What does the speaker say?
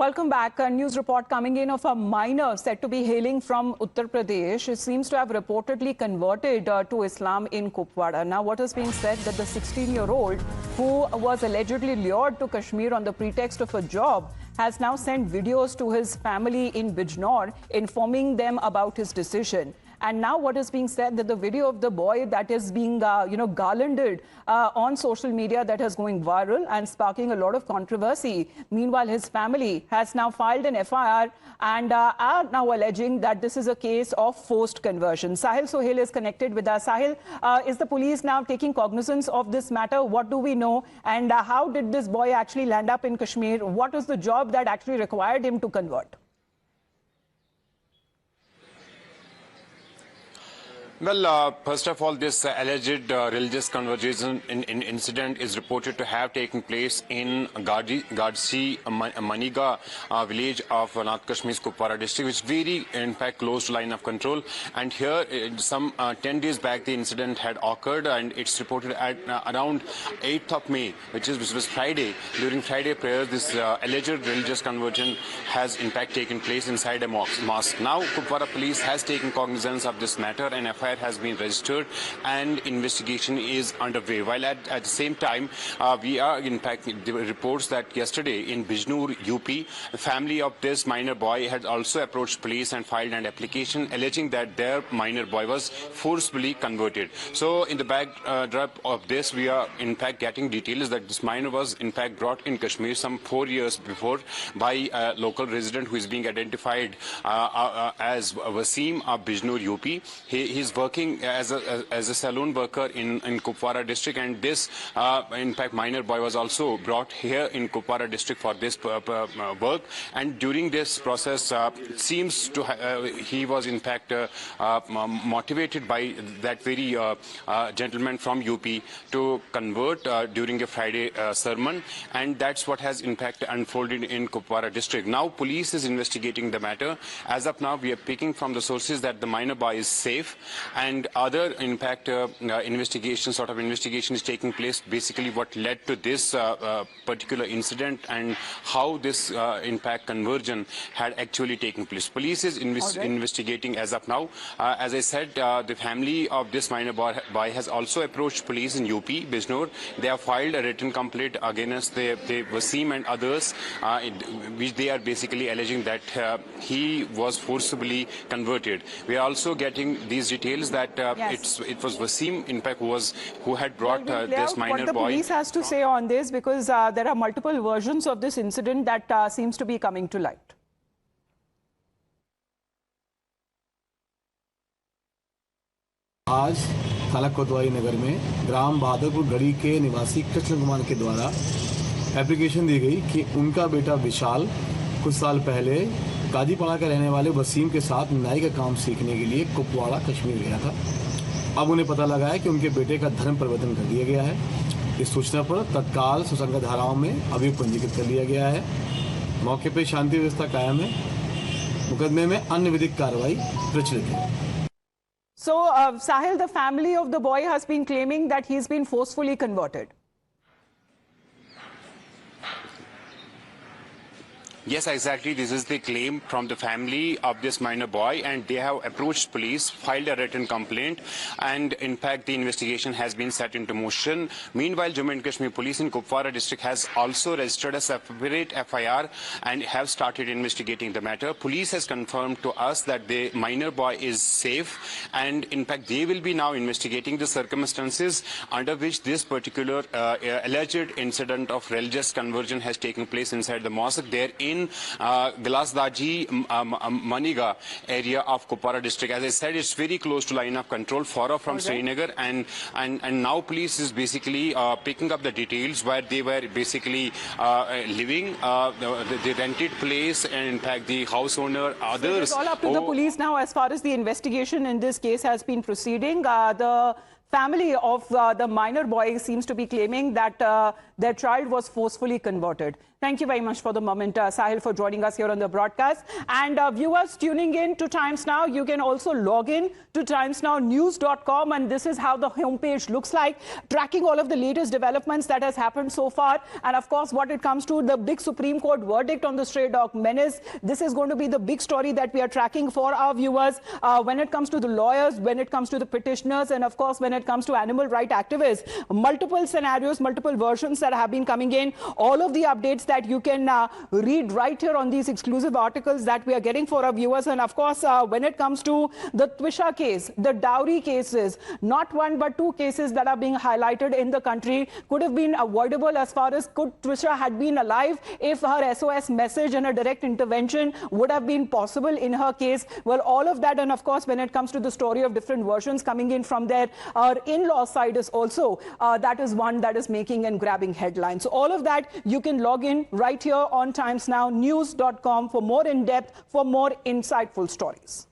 Welcome back. A news report coming in of a minor said to be hailing from Uttar Pradesh. He seems to have reportedly converted to Islam in Kupwara. Now, what is being said that the 16-year-old who was allegedly lured to Kashmir on the pretext of a job has now sent videos to his family in Bijnor informing them about his decision. And now what is being said that the video of the boy that is being, garlanded on social media that is going viral and sparking a lot of controversy. Meanwhile, his family has now filed an FIR and are now alleging that this is a case of forced conversion. Sahil Sohail is connected with us. Sahil, is the police now taking cognizance of this matter? What do we know? And how did this boy actually land up in Kashmir? What is the job that actually required him to convert? Well, first of all, this alleged religious conversion incident is reported to have taken place in Gadsi Maniga village of North Kashmir's Kupwara district, which is very, in fact, close to line of control. And here, some 10 days back, the incident had occurred, and it's reported at around 8th of May, which was Friday. During Friday prayers, this alleged religious conversion has, in fact, taken place inside a mosque. Now, Kupwara police has taken cognizance of this matter, and FIR has been registered and investigation is underway. While at the same time, we are in fact the reports that yesterday in Bijnor, UP, the family of this minor boy had also approached police and filed an application alleging that their minor boy was forcibly converted. So in the backdrop of this, we are in fact getting details that this minor was in fact brought in Kashmir some 4 years before by a local resident who is being identified as Wasim of Bijnor, UP. He is working as a saloon worker in Kupwara district, and this in fact minor boy was also brought here in Kupwara district for this work. And during this process, it seems to he was in fact motivated by that very gentleman from UP to convert during a Friday sermon, and that's what has in fact unfolded in Kupwara district. Now police is investigating the matter. As of now, we are picking from the sources that the minor boy is safe, and other, in fact, investigation is taking place. Basically, what led to this particular incident and how this, in fact, conversion had actually taken place. Police is investigating as of now. As I said, the family of this minor boy has also approached police in UP, Bijnor. They have filed a written complaint against the Wasim and others, which they are basically alleging that he was forcibly converted. We are also getting these details that yes. it was Wasim, in fact, who had brought this minor boy. What the police has to say on this, because there are multiple versions of this incident that seems to be coming to light. आज थाना कोतवाली नगर में ग्राम बहादुरपुर गढ़ी के निवासी कृष्ण कुमार के द्वारा application दी गई कि उनका बेटा विशाल कुछ साल पहले गाजीपाड़ा के रहने वाले वसीम के साथ नाई का काम सीखने के लिए कुपवाड़ा कश्मीर गया था। अब उन्हें पता लगा है कि उनके बेटे का धर्म परिवर्तन कर दिया गया है। इस सूचना पर तत्काल सुसंगत धाराओं में अभियोग पंजीकृत कर लिया गया है। मौके पर शांति व्यवस्था कायम है। मुकदमे में अन्य विधिक कार्रवाई प्रचलित है। So, Sahil, the family of the boy has been claiming that he's been forcefully converted. Yes, exactly. This is the claim from the family of this minor boy, and they have approached police, filed a written complaint, and in fact the investigation has been set into motion. Meanwhile, Jammu and Kashmir police in Kupwara district has also registered a separate FIR and have started investigating the matter. Police has confirmed to us that the minor boy is safe, and in fact they will be now investigating the circumstances under which this particular alleged incident of religious conversion has taken place inside the mosque there in Glasdaji Maniga area of Kupwara district. As I said, it's very close to line of control, far off from Srinagar, and now police is basically picking up the details where they were basically living, the rented place, and in fact the house owner, others. So it's all up to the police now as far as the investigation in this case has been proceeding. The family of the minor boy seems to be claiming that their child was forcefully converted. Thank you very much for the moment, Sahil, for joining us here on the broadcast. And viewers tuning in to Times Now, you can also log in to timesnownews.com, and this is how the homepage looks like, tracking all of the latest developments that has happened so far. And of course, what it comes to the big Supreme Court verdict on the stray dog menace, this is going to be the big story that we are tracking for our viewers when it comes to the lawyers, when it comes to the petitioners, and of course, when it comes to animal rights activists. Multiple scenarios, multiple versions that have been coming in, all of the updates that you can read right here on these exclusive articles that we are getting for our viewers. And of course, when it comes to the Twisha case, the dowry cases, not one but two cases that are being highlighted in the country could have been avoidable as far as could Twisha had been alive if her SOS message and a direct intervention would have been possible in her case. Well, all of that, and of course, when it comes to the story of different versions coming in from their in-law side is also, that is one that is making and grabbing headlines. So all of that, you can log in right here on timesnownews.com for more in-depth, for more insightful stories.